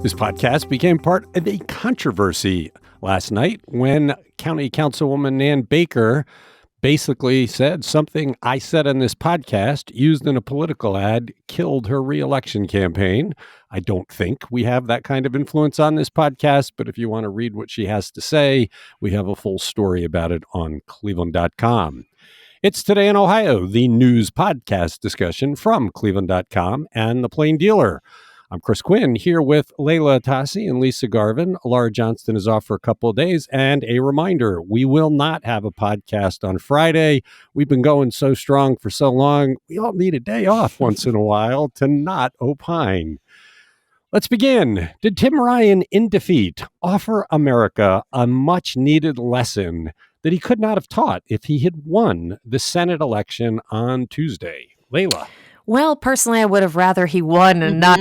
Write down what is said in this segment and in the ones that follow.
This podcast became part of a controversy last night when County Councilwoman Nan Baker basically said something I said on this podcast, used in a political ad, killed her reelection campaign. I don't think we have that kind of influence on this podcast, but if you want to read what she has to say, we have a full story about it on cleveland.com. It's Today in Ohio, the news podcast discussion from cleveland.com and The Plain Dealer. I'm Chris Quinn here with Layla Tassi and Lisa Garvin. Laura Johnston is off for a couple of days. And a reminder, we will not have a podcast on Friday. We've been going so strong for so long. We all need a day off once in a while to not opine. Let's begin. Did Tim Ryan in defeat offer America a much needed lesson that he could not have taught if he had won the Senate election on Tuesday? Layla. Well, personally, I would have rather he won and not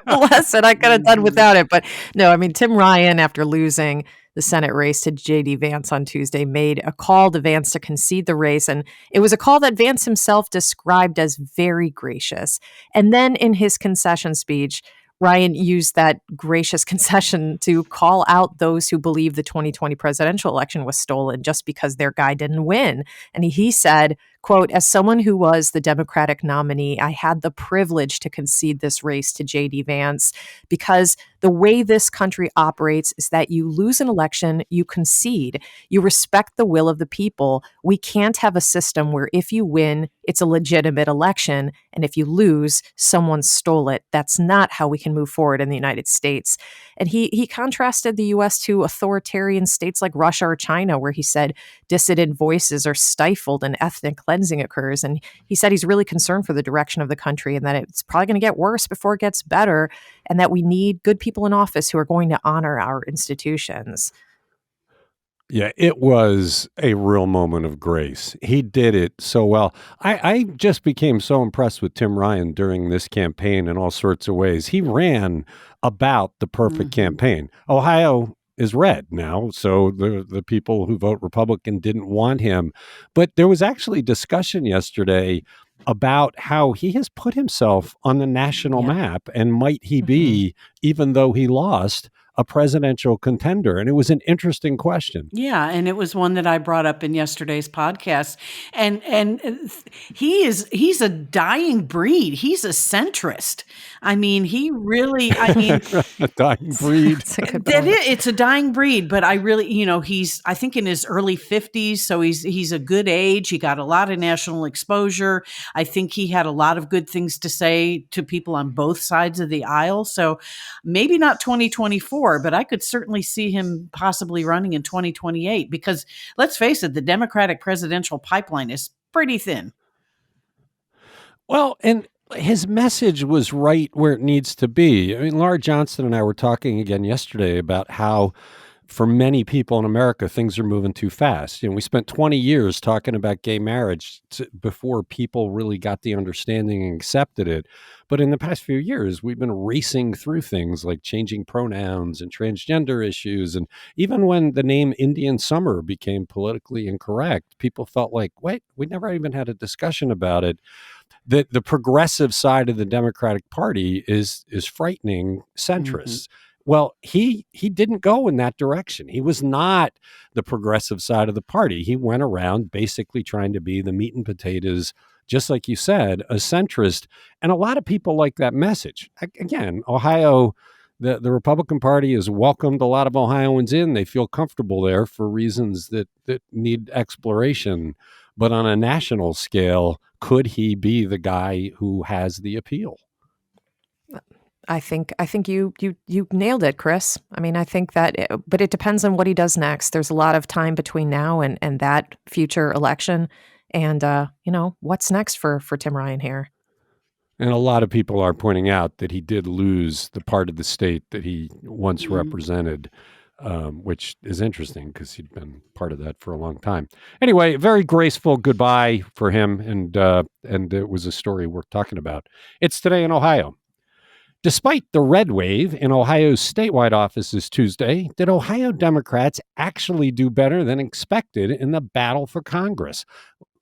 lesson. I could have done without it. But no, I mean, Tim Ryan, after losing the Senate race to J.D. Vance on Tuesday, made a call to Vance to concede the race. And it was a call that Vance himself described as very gracious. And then in his concession speech, Ryan used that gracious concession to call out those who believe the 2020 presidential election was stolen just because their guy didn't win. And he said, quote, "As someone who was the Democratic nominee, I had the privilege to concede this race to J.D. Vance because the way this country operates is that you lose an election, you concede, you respect the will of the people. We can't have a system where if you win, it's a legitimate election, and if you lose, someone stole it. That's not how we can move forward in the United States." And he contrasted the U.S. to authoritarian states like Russia or China, where he said dissident voices are stifled and ethnic cleansing occurs. And he said he's really concerned for the direction of the country and that it's probably going to get worse before it gets better, and that we need good people in office who are going to honor our institutions. Yeah, it was a real moment of grace. He did it so well. I just became so impressed with Tim Ryan during this campaign in all sorts of ways. He ran about the perfect campaign. Ohio is red now, so the people who vote Republican didn't want him. But there was actually discussion yesterday about how he has put himself on the national map, and might he be, even though he lost, a presidential contender? And it was an interesting question. Yeah, and it was one that I brought up in yesterday's podcast. And he's a dying breed. He's a centrist. I mean, he really, A dying breed. It's a dying breed, but I really, he's, I think, in his early 50s, so he's a good age. He got a lot of national exposure. I think he had a lot of good things to say to people on both sides of the aisle. So maybe not 2024, but I could certainly see him possibly running in 2028 because, let's face it, the Democratic presidential pipeline is pretty thin. Well, and his message was right where it needs to be. I mean, Laura Johnston and I were talking again yesterday about how for many people in America, things are moving too fast. We spent 20 years talking about gay marriage before people really got the understanding and accepted it. But in the past few years, we've been racing through things like changing pronouns and transgender issues. And even when the name Indian Summer became politically incorrect, people felt like, wait, we never even had a discussion about it. The progressive side of the Democratic Party is frightening centrists. Well, he didn't go in that direction. He was not the progressive side of the party. He went around basically trying to be the meat and potatoes, just like you said, a centrist. And a lot of people like that message. Again, Ohio, the Republican Party has welcomed a lot of Ohioans in. They feel comfortable there for reasons that need exploration. But on a national scale, could he be the guy who has the appeal? I think you nailed it, Chris. I mean, I think that, but it depends on what he does next. There's a lot of time between now and that future election. And, what's next for Tim Ryan here? And a lot of people are pointing out that he did lose the part of the state that he once represented, which is interesting because he'd been part of that for a long time. Anyway, very graceful goodbye for him. And it was a story worth talking about. It's Today in Ohio. Despite the red wave in Ohio's statewide offices Tuesday, did Ohio Democrats actually do better than expected in the battle for Congress?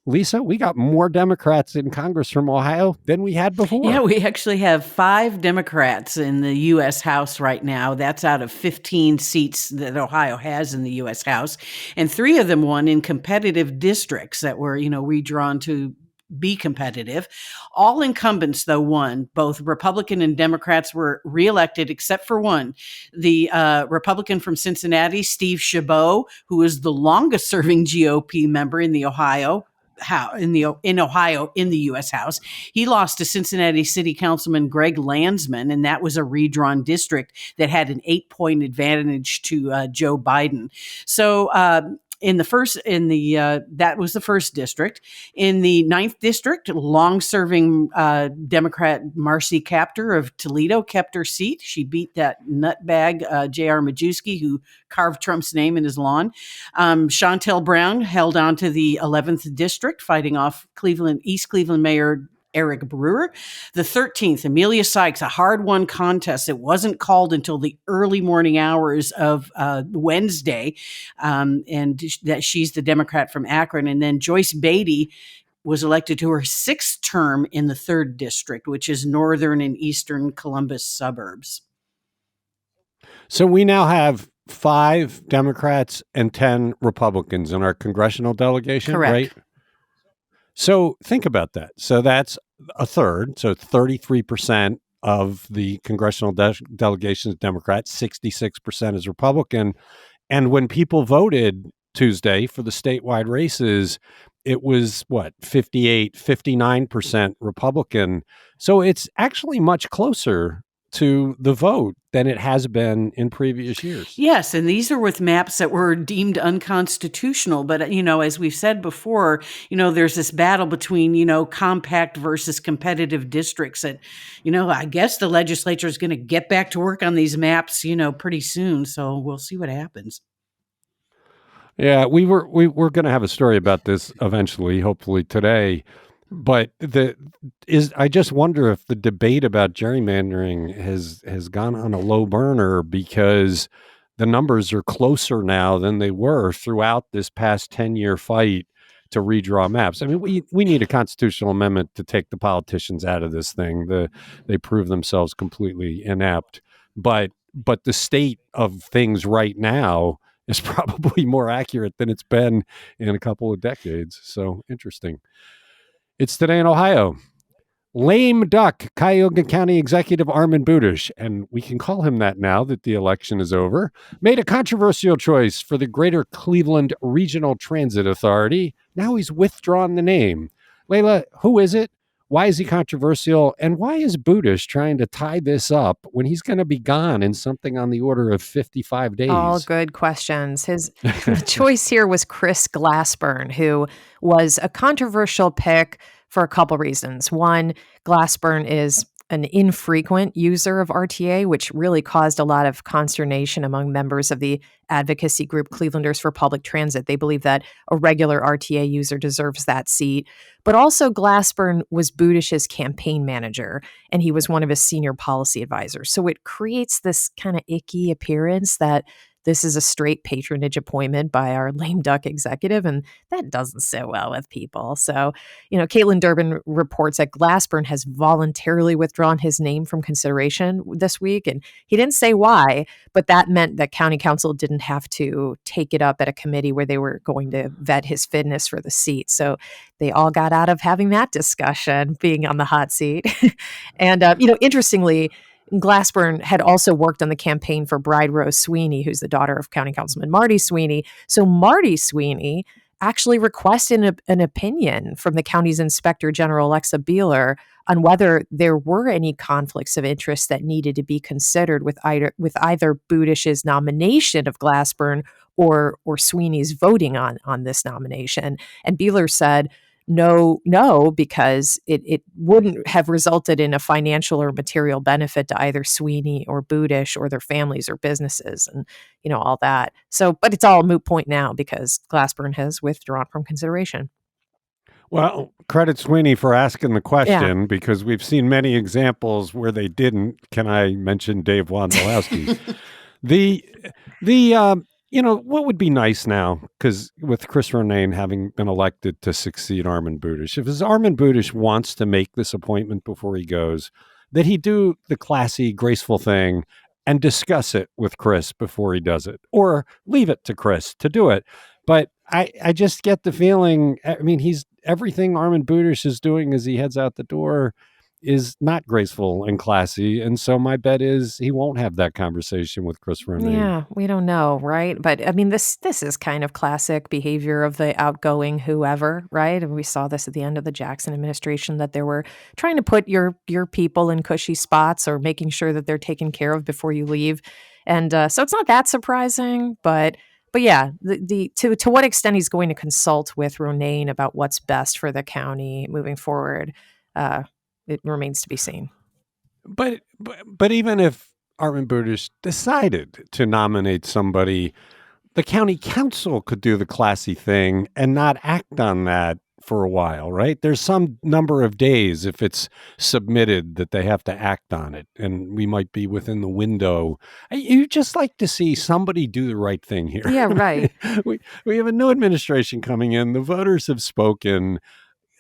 Lisa, we got more Democrats in Congress from Ohio than we had before. Yeah, we actually have 5 Democrats in the U.S. House right now. That's out of 15 seats that Ohio has in the U.S. House. And 3 of them won in competitive districts that were, redrawn to be competitive. All incumbents, though, won. Both Republican and Democrats were reelected, except for one. The Republican from Cincinnati, Steve Chabot, who is the longest serving GOP member in the Ohio in the U.S. House. He lost to Cincinnati City Councilman Greg Landsman, and that was a redrawn district that had an 8-point advantage to Joe Biden. So that was the first district. In the 9th district, long-serving Democrat Marcy Kaptur of Toledo kept her seat. She beat that nutbag J.R. Majewski, who carved Trump's name in his lawn. Chantel Brown held on to the 11th district, fighting off East Cleveland Mayor Eric Brewer. The 13th, Amelia Sykes, a hard-won contest. It wasn't called until the early morning hours of Wednesday, and that she's the Democrat from Akron. And then Joyce Beatty was elected to her 6th term in the 3rd district, which is northern and eastern Columbus suburbs. So we now have 5 Democrats and 10 Republicans in our congressional delegation, Correct. Right? So think about that. So that's a third. So 33% of the congressional delegation is Democrat, 66% is Republican. And when people voted Tuesday for the statewide races, it was 59% Republican. So it's actually much closer to the vote than it has been in previous years. Yes, and these are with maps that were deemed unconstitutional. But, as we've said before, there's this battle between, compact versus competitive districts that, I guess the legislature is going to get back to work on these maps, pretty soon. So we'll see what happens. Yeah, we're going to have a story about this eventually, hopefully today. But I just wonder if the debate about gerrymandering has gone on a low burner because the numbers are closer now than they were throughout this past 10-year fight to redraw maps. I mean, we need a constitutional amendment to take the politicians out of this thing. They prove themselves completely inept. But the state of things right now is probably more accurate than it's been in a couple of decades. So interesting. It's Today in Ohio. Lame duck, Cuyahoga County Executive Armin Budish, and we can call him that now that the election is over, made a controversial choice for the Greater Cleveland Regional Transit Authority. Now he's withdrawn the name. Layla, who is it? Why is he controversial? And why is Budish trying to tie this up when he's going to be gone in something on the order of 55 days? All good questions. His choice here was Chris Glassburn, who was a controversial pick for a couple reasons. One, Glassburn is an infrequent user of RTA, which really caused a lot of consternation among members of the advocacy group Clevelanders for Public Transit. They believe that a regular RTA user deserves that seat. But also Glassburn was Budish's campaign manager, and he was one of his senior policy advisors. So it creates this kind of icky appearance that this is a straight patronage appointment by our lame duck executive, and that doesn't sit well with people. So, Caitlin Durbin reports that Glassburn has voluntarily withdrawn his name from consideration this week, and he didn't say why, but that meant that county council didn't have to take it up at a committee where they were going to vet his fitness for the seat. So they all got out of having that discussion, being on the hot seat. And, interestingly, Glassburn had also worked on the campaign for Bride Rose Sweeney, who's the daughter of County Councilman Marty Sweeney. So Marty Sweeney actually requested an opinion from the county's Inspector General, Alexa Beeler, on whether there were any conflicts of interest that needed to be considered with either Budish's nomination of Glassburn or Sweeney's voting on this nomination. And Beeler said, no, because it wouldn't have resulted in a financial or material benefit to either Sweeney or Budish or their families or businesses and, all that. So, but it's all a moot point now because Glassburn has withdrawn from consideration. Well, credit Sweeney for asking the question because we've seen many examples where they didn't. Can I mention Dave Wondolowski? What would be nice now, because with Chris Ronayne having been elected to succeed Armin Budish, if Armin Budish wants to make this appointment before he goes, that he do the classy, graceful thing and discuss it with Chris before he does it, or leave it to Chris to do it. But I just get the feeling, I mean, everything Armin Budish is doing as he heads out the door is not graceful and classy. And so my bet is he won't have that conversation with Chris Ronayne. Yeah, we don't know, right? But I mean, this is kind of classic behavior of the outgoing whoever, right? And we saw this at the end of the Jackson administration, that they were trying to put your people in cushy spots, or making sure that they're taken care of before you leave. And so it's not that surprising, but yeah, to what extent he's going to consult with Ronayne about what's best for the county moving forward, it remains to be seen. But even if Armin Budish decided to nominate somebody, the county council could do the classy thing and not act on that for a while, right? There's some number of days, if it's submitted, that they have to act on it, and we might be within the window. You just like to see somebody do the right thing here. Yeah, right. we have a new administration coming in. The voters have spoken.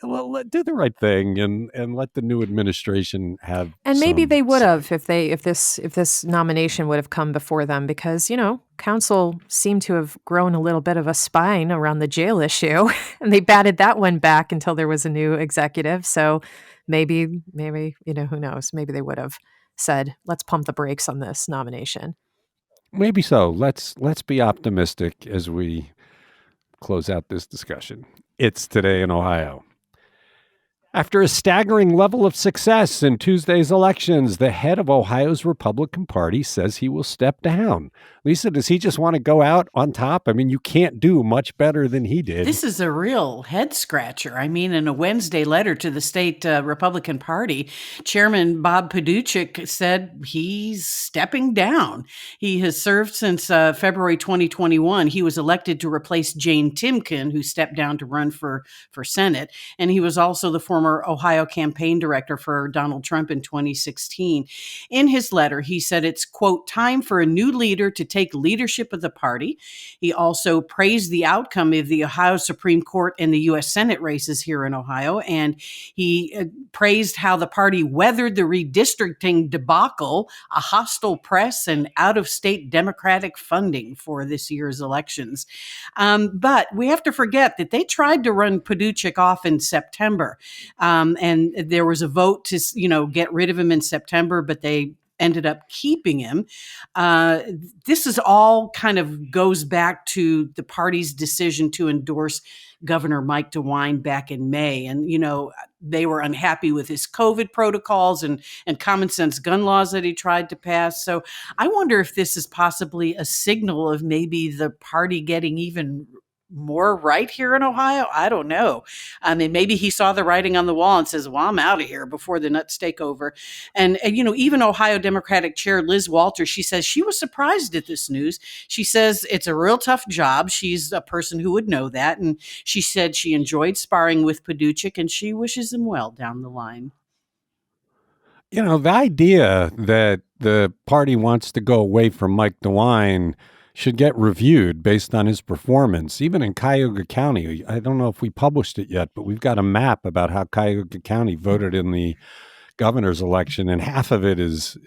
Well, do the right thing and let the new administration have. And maybe they would say. have if this nomination would have come before them, because council seemed to have grown a little bit of a spine around the jail issue, and they batted that one back until there was a new executive. So maybe who knows? Maybe they would have said, "Let's pump the brakes on this nomination." Maybe so. Let's be optimistic as we close out this discussion. It's Today in Ohio. After a staggering level of success in Tuesday's elections, the head of Ohio's Republican Party says he will step down. Lisa, does he just want to go out on top? I mean, you can't do much better than he did. This is a real head scratcher. I mean, in a Wednesday letter to the state Republican Party, Chairman Bob Paduchik said he's stepping down. He has served since February 2021. He was elected to replace Jane Timken, who stepped down to run for Senate. And he was also the former Ohio campaign director for Donald Trump in 2016. In his letter, he said it's, quote, time for a new leader to take leadership of the party. He also praised the outcome of the Ohio Supreme Court and the U.S. Senate races here in Ohio. And he praised how the party weathered the redistricting debacle, a hostile press, and out-of-state Democratic funding for this year's elections. But we have to forget that they tried to run Paduchik off in September. And there was a vote to, get rid of him in September, but they ended up keeping him. This is all kind of goes back to the party's decision to endorse Governor Mike DeWine back in May. And, they were unhappy with his COVID protocols and common sense gun laws that he tried to pass. So I wonder if this is possibly a signal of maybe the party getting even more right here in Ohio. I don't know. I mean, maybe he saw the writing on the wall and says, well, I'm out of here before the nuts take over. And even Ohio Democratic Chair Liz Walters, she says she was surprised at this news. She says it's a real tough job. She's a person who would know that. And she said she enjoyed sparring with Paduchik and she wishes him well down the line. The idea that the party wants to go away from Mike DeWine should get reviewed based on his performance, even in Cuyahoga County. I don't know if we published it yet, but we've got a map about how Cuyahoga County voted in the governor's election, and half of it is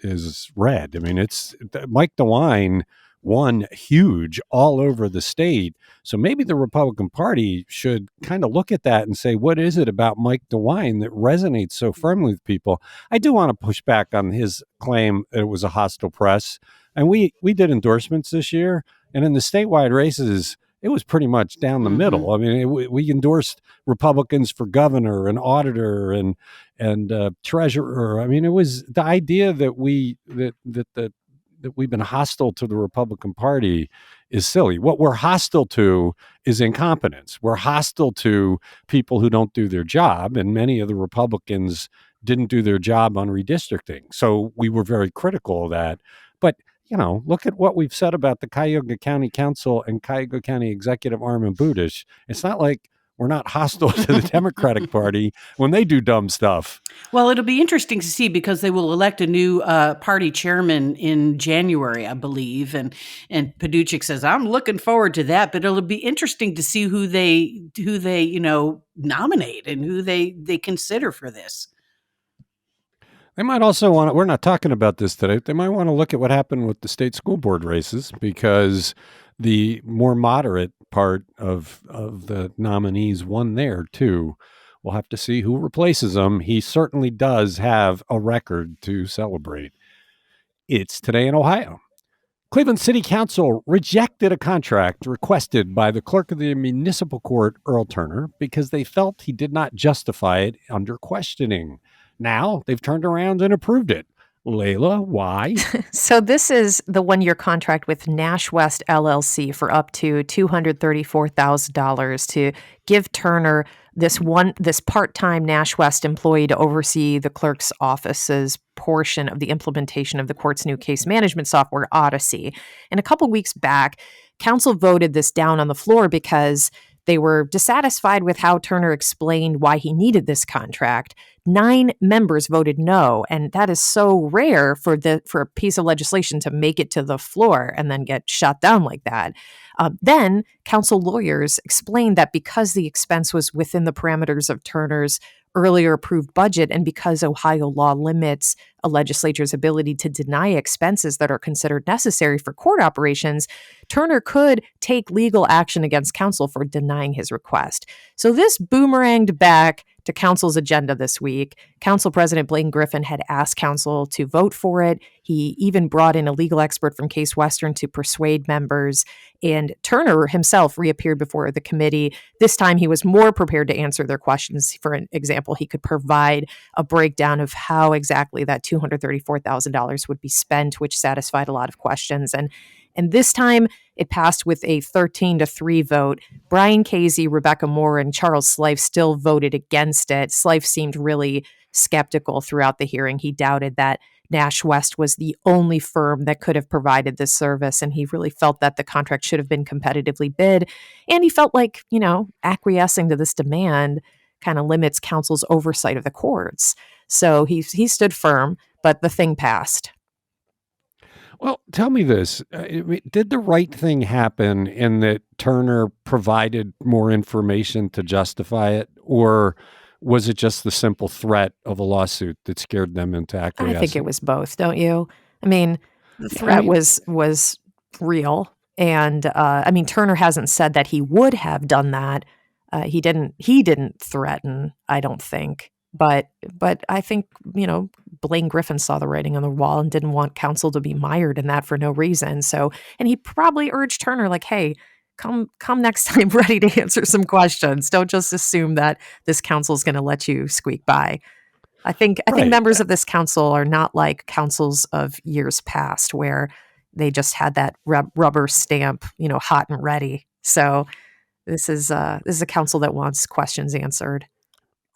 red. I mean, it's Mike DeWine won huge all over the state. So maybe the Republican Party should kind of look at that and say, what is it about Mike DeWine that resonates so firmly with people? I do want to push back on his claim that it was a hostile press. And we did endorsements this year, and in the statewide races, it was pretty much down the middle. I mean, we endorsed Republicans for governor and auditor and treasurer. I mean, it was the idea that we've been hostile to the Republican Party is silly. What we're hostile to is incompetence. We're hostile to people who don't do their job, and many of the Republicans didn't do their job on redistricting. So we were very critical of that. But look at what we've said about the Cuyahoga County Council and Cuyahoga County Executive Armin Budish. It's not like We're not hostile to the Democratic Party when they do dumb stuff. Well, it'll be interesting to see because they will elect a new party chairman in January, I believe, and Paduchik says I'm looking forward to that. But it'll be interesting to see who they nominate and who they consider for this. They might also want to, we're not talking about this today, they might want to look at what happened with the state school board races, because the more moderate part of the nominees won there too. We'll have to see who replaces him. He certainly does have a record to celebrate. It's Today in Ohio. Cleveland City Council rejected a contract requested by the clerk of the municipal court, Earl Turner, because they felt he did not justify it under questioning. Now they've turned around and approved it. Layla, why? So this is the one-year contract with Nash West LLC for up to $234,000 to give Turner this part-time Nash West employee to oversee the clerk's office's portion of the implementation of the court's new case management software, Odyssey. And a couple weeks back, council voted this down on the floor because they were dissatisfied with how Turner explained why he needed this contract. 9 members voted no, and that is so rare for a piece of legislation to make it to the floor and then get shot down like that. Then council lawyers explained that because the expense was within the parameters of Turner's earlier approved budget, and because Ohio law limits a legislature's ability to deny expenses that are considered necessary for court operations, Turner could take legal action against council for denying his request. So this boomeranged back to council's agenda this week. Council President Blaine Griffin had asked council to vote for it. He even brought in a legal expert from Case Western to persuade members. And Turner himself reappeared before the committee. This time he was more prepared to answer their questions. For an example, he could provide a breakdown of how exactly that $234,000 would be spent, which satisfied a lot of questions. And this time, it passed with a 13-3 vote. Brian Casey, Rebecca Moore, and Charles Slife still voted against it. Slife seemed really skeptical throughout the hearing. He doubted that Nash West was the only firm that could have provided this service, and he really felt that the contract should have been competitively bid. And he felt like, acquiescing to this demand kind of limits council's oversight of the courts. So he stood firm, but the thing passed. Well, tell me this. Did the right thing happen in that Turner provided more information to justify it? Or was it just the simple threat of a lawsuit that scared them into acquiescing? I think it was both, don't you? I mean, the threat was real. And Turner hasn't said that he would have done that. He didn't threaten, I don't think. But I think, Blaine Griffin saw the writing on the wall and didn't want counsel to be mired in that for no reason. So, and he probably urged Turner, like, hey, come next time ready to answer some questions. Don't just assume that this counsel is going to let you squeak by. I think members of this council are not like councils of years past where they just had that rubber stamp, hot and ready. So this is a council that wants questions answered.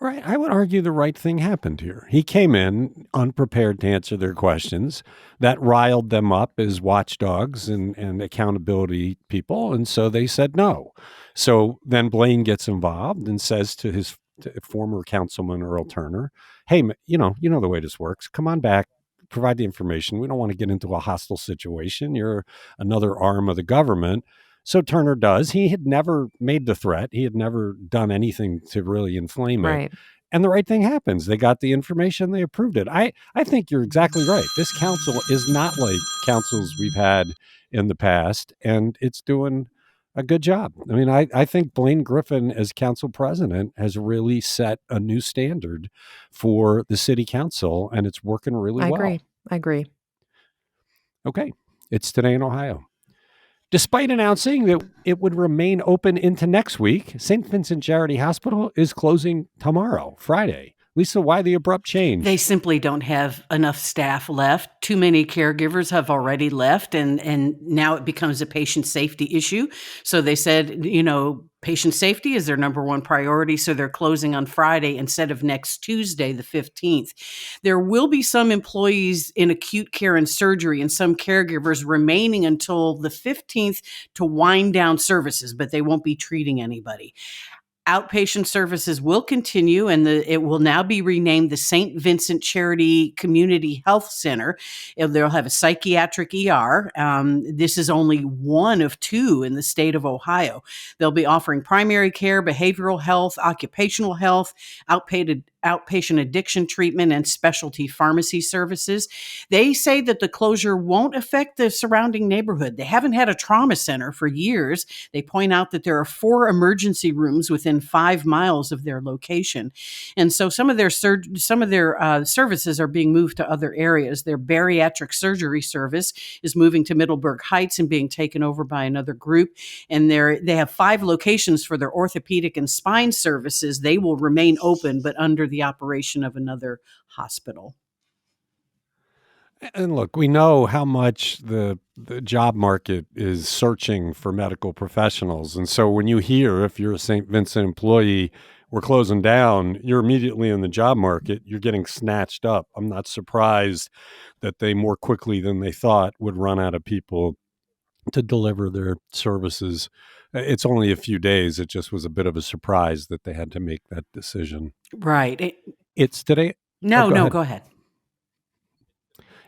Right. I would argue the right thing happened here. He came in unprepared to answer their questions. That riled them up as watchdogs and accountability people. And so they said no. So then Blaine gets involved and says to his former councilman, Earl Turner, hey, you know the way this works. Come on back, provide the information. We don't want to get into a hostile situation. You're another arm of the government. So Turner does. He had never made the threat. He had never done anything to really inflame it. And the right thing happens. They got the information. They approved it. I think you're exactly right. This council is not like councils we've had in the past, and it's doing a good job. I mean, I think Blaine Griffin as council president has really set a new standard for the city council, and it's working really well. I agree. Okay. It's Today in Ohio. Despite announcing that it would remain open into next week, St. Vincent Charity Hospital is closing tomorrow, Friday. Lisa, why the abrupt change? They simply don't have enough staff left. Too many caregivers have already left, and now it becomes a patient safety issue. So they said, patient safety is their number one priority, so they're closing on Friday instead of next Tuesday, the 15th. There will be some employees in acute care and surgery and some caregivers remaining until the 15th to wind down services, but they won't be treating anybody. Outpatient services will continue, and it will now be renamed the St. Vincent Charity Community Health Center. They'll have a psychiatric ER. This is only one of two in the state of Ohio. They'll be offering primary care, behavioral health, occupational health, outpatient addiction treatment, and specialty pharmacy services. They say that the closure won't affect the surrounding neighborhood. They haven't had a trauma center for years. They point out that there are 4 emergency rooms within 5 miles of their location. And so some of their services are being moved to other areas. Their bariatric surgery service is moving to Middleburg Heights and being taken over by another group. And they have 5 locations for their orthopedic and spine services. They will remain open, but under the operation of another hospital. And look, we know how much the job market is searching for medical professionals. And so when you hear, if you're a St. Vincent employee, we're closing down, you're immediately in the job market, you're getting snatched up. I'm not surprised that they more quickly than they thought would run out of people to deliver their services. It's only a few days. It just was a bit of a surprise that they had to make that decision. Right. It's today. Go ahead.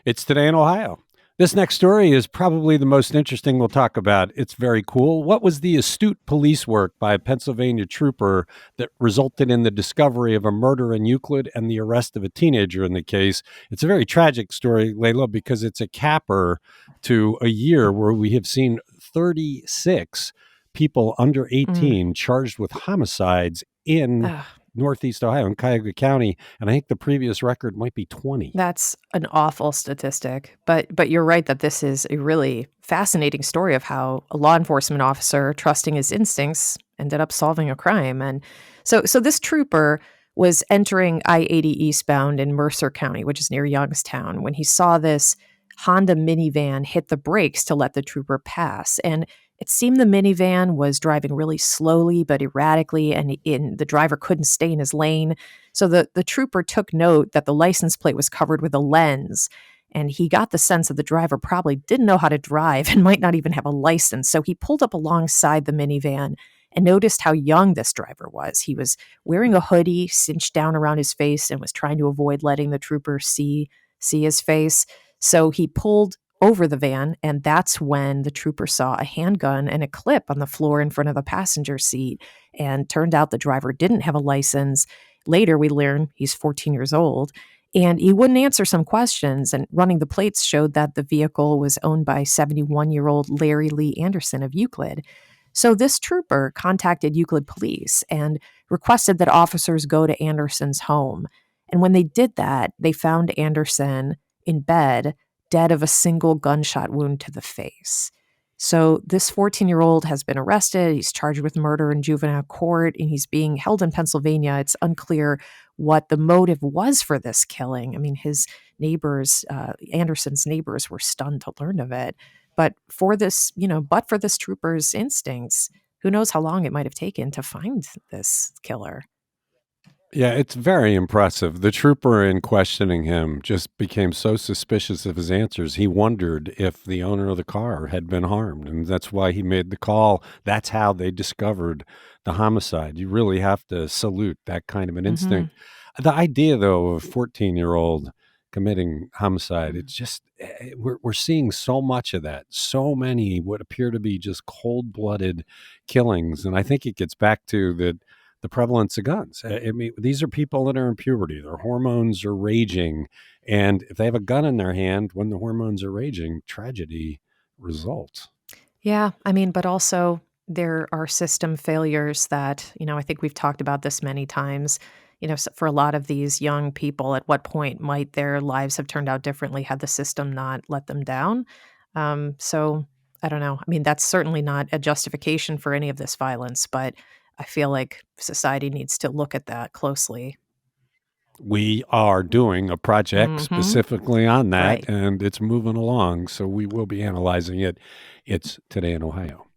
It's Today in Ohio. This next story is probably the most interesting we'll talk about. It's very cool. What was the astute police work by a Pennsylvania trooper that resulted in the discovery of a murder in Euclid and the arrest of a teenager in the case? It's a very tragic story, Layla, because it's a capper to a year where we have seen 36 people under 18 charged with homicides in Northeast Ohio, in Cuyahoga County, and I think the previous record might be 20. That's an awful statistic, but you're right that this is a really fascinating story of how a law enforcement officer, trusting his instincts, ended up solving a crime. And so this trooper was entering I-80 eastbound in Mercer County, which is near Youngstown, when he saw this Honda minivan hit the brakes to let the trooper pass. And it seemed the minivan was driving really slowly but erratically, and the driver couldn't stay in his lane. So the trooper took note that the license plate was covered with a lens, and he got the sense that the driver probably didn't know how to drive and might not even have a license. So he pulled up alongside the minivan and noticed how young this driver was. He was wearing a hoodie cinched down around his face and was trying to avoid letting the trooper see his face. So he pulled over the van, and that's when the trooper saw a handgun and a clip on the floor in front of the passenger seat. And turned out the driver didn't have a license. Later, we learn he's 14 years old, and he wouldn't answer some questions. And running the plates showed that the vehicle was owned by 71-year-old Larry Lee Anderson of Euclid. So this trooper contacted Euclid police and requested that officers go to Anderson's home. And when they did that, they found Anderson in bed, dead of a single gunshot wound to the face. So this 14-year-old has been arrested. He's charged with murder in juvenile court, and he's being held in Pennsylvania. It's unclear what the motive was for this killing. I mean, his neighbors, Anderson's neighbors, were stunned to learn of it. But for this trooper's instincts, who knows how long it might have taken to find this killer. Yeah, it's very impressive. The trooper, in questioning him, just became so suspicious of his answers. He wondered if the owner of the car had been harmed, and that's why he made the call. That's how they discovered the homicide. You really have to salute that kind of an instinct. The idea, though, of a 14-year-old committing homicide, it's just, we're seeing so much of that. So many what appear to be just cold-blooded killings, and I think it gets back to the prevalence of guns. I mean, these are people that are in puberty. Their hormones are raging. And if they have a gun in their hand when the hormones are raging, tragedy results. Yeah. I mean, but also there are system failures that, I think we've talked about this many times. For a lot of these young people, at what point might their lives have turned out differently had the system not let them down? So I don't know. I mean, that's certainly not a justification for any of this violence, but I feel like society needs to look at that closely. We are doing a project specifically on that, Right. and it's moving along, so we will be analyzing it. It's Today in Ohio.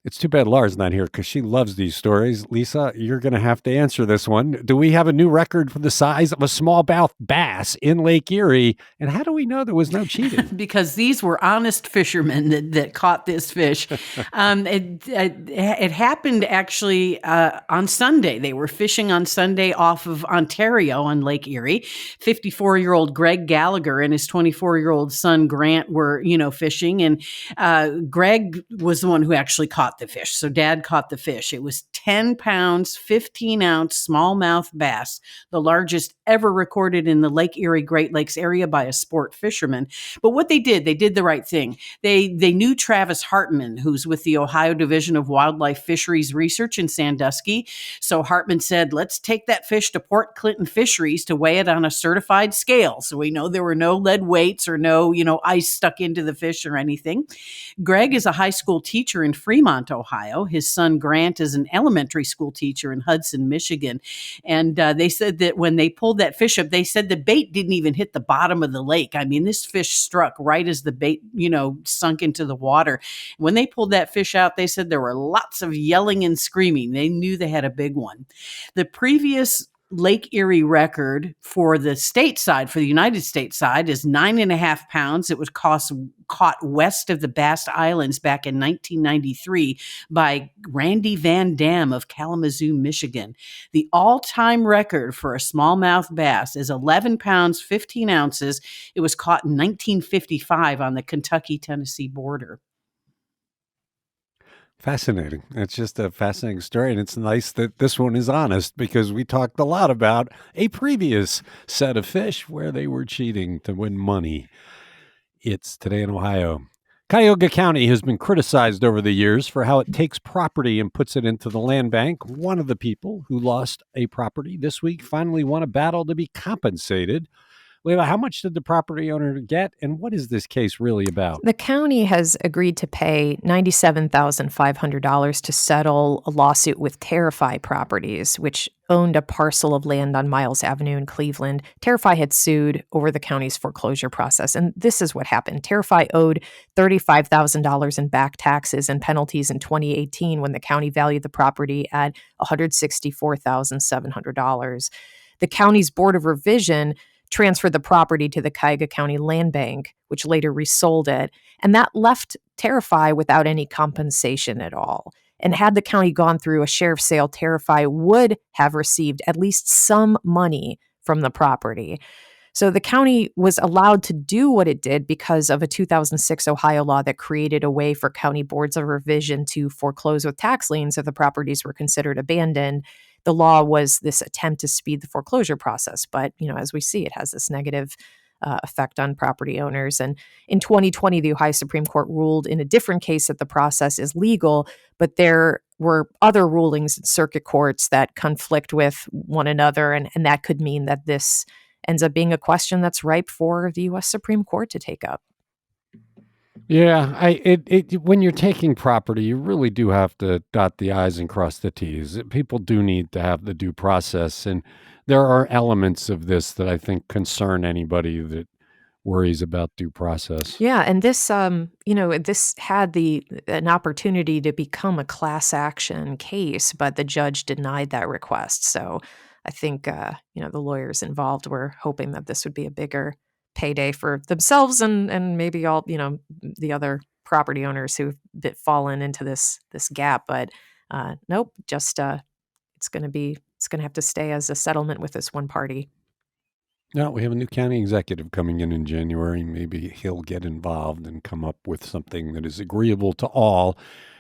It's too bad Laura's not here because she loves these stories. Lisa, you're going to have to answer this one. Do we have a new record for the size of a smallmouth bass in Lake Erie? And how do we know there was no cheating? Because these were honest fishermen that caught this fish. It happened actually on Sunday. They were fishing on Sunday off of Ontario on Lake Erie. 54-year-old Greg Gallagher and his 24-year-old son Grant were, fishing. And Greg was the one who actually caught the fish. So dad caught the fish. It was 10 pounds, 15-ounce smallmouth bass, the largest ever recorded in the Lake Erie Great Lakes area by a sport fisherman. But what they did the right thing. They knew Travis Hartman, who's with the Ohio Division of Wildlife Fisheries Research in Sandusky. So Hartman said, let's take that fish to Port Clinton Fisheries to weigh it on a certified scale. So we know there were no lead weights or no, ice stuck into the fish or anything. Greg is a high school teacher in Fremont, Ohio. His son Grant is an elementary school teacher in Hudson, Michigan. And they said that when they pulled that fish up, they said the bait didn't even hit the bottom of the lake. I mean, this fish struck right as the bait, sunk into the water. When they pulled that fish out, they said there were lots of yelling and screaming. They knew they had a big one. The previous Lake Erie record for the state side, for the United States side, is 9.5 pounds. It was caught west of the Bass Islands back in 1993 by Randy Van Dam of Kalamazoo, Michigan. The all-time record for a smallmouth bass is 11 pounds, 15 ounces. It was caught in 1955 on the Kentucky-Tennessee border. Fascinating. It's just a fascinating story. And it's nice that this one is honest because we talked a lot about a previous set of fish where they were cheating to win money. It's Today in Ohio. Cuyahoga County has been criticized over the years for how it takes property and puts it into the land bank. One of the people who lost a property this week finally won a battle to be compensated. Leila, how much did the property owner get, and what is this case really about? The county has agreed to pay $97,500 to settle a lawsuit with Terrify Properties, which owned a parcel of land on Miles Avenue in Cleveland. Terrify had sued over the county's foreclosure process, and this is what happened. Terrify owed $35,000 in back taxes and penalties in 2018 when the county valued the property at $164,700. The county's Board of Revision transferred the property to the Cuyahoga County Land Bank, which later resold it, and that left Terrify without any compensation at all. And had the county gone through a sheriff's sale, Terrify would have received at least some money from the property. So the county was allowed to do what it did because of a 2006 Ohio law that created a way for county boards of revision to foreclose with tax liens if the properties were considered abandoned. The law was this attempt to speed the foreclosure process. But, as we see, it has this negative effect on property owners. And in 2020, the Ohio Supreme Court ruled in a different case that the process is legal, but there were other rulings in circuit courts that conflict with one another. And that could mean that this ends up being a question that's ripe for the U.S. Supreme Court to take up. Yeah, when you're taking property, you really do have to dot the I's and cross the T's. People do need to have the due process, and there are elements of this that I think concern anybody that worries about due process. Yeah, and this, this had an opportunity to become a class action case, but the judge denied that request. So I think, the lawyers involved were hoping that this would be a bigger payday for themselves and maybe all, the other property owners who've fallen into this gap. But nope, just it's going to have to stay as a settlement with this one party. Now, we have a new county executive coming in January. Maybe he'll get involved and come up with something that is agreeable to all.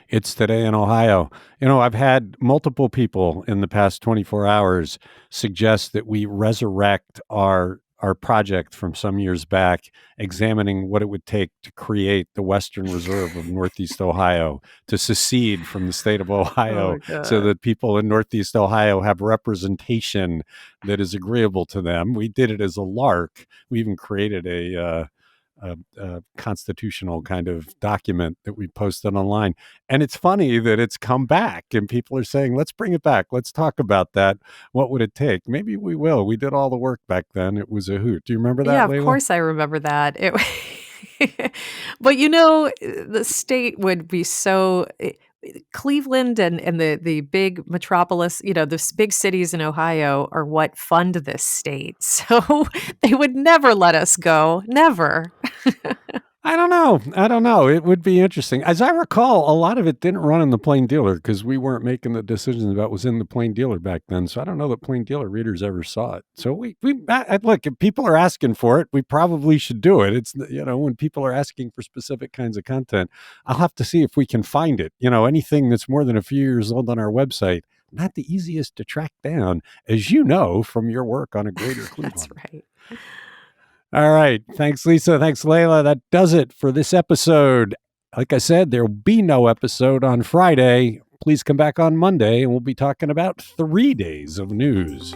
It's Today in Ohio. I've had multiple people in the past 24 hours suggest that we resurrect our project from some years back, examining what it would take to create the Western Reserve of Northeast Ohio, to secede from the state of Ohio, so that people in Northeast Ohio have representation that is agreeable to them. We did it as a lark. We even created a constitutional kind of document that we posted online. And it's funny that it's come back and people are saying, let's bring it back. Let's talk about that. What would it take? Maybe we will. We did all the work back then. It was a hoot. Do you remember that, Yeah, Layla? Of course I remember that. But the state would be so, Cleveland and the big metropolis, the big cities in Ohio are what fund this state. So they would never let us go. Never. I don't know. I don't know. It would be interesting. As I recall, a lot of it didn't run in the plain dealer because we weren't making the decisions about what was in the plain dealer back then. So I don't know that plain dealer readers ever saw it. So look, if people are asking for it, we probably should do it. It's, when people are asking for specific kinds of content, I'll have to see if we can find it. Anything that's more than a few years old on our website, not the easiest to track down, as you know, from your work on a greater Cleveland. That's right. All right. Thanks, Lisa. Thanks, Layla. That does it for this episode. Like I said, there will be no episode on Friday. Please come back on Monday and we'll be talking about 3 days of news.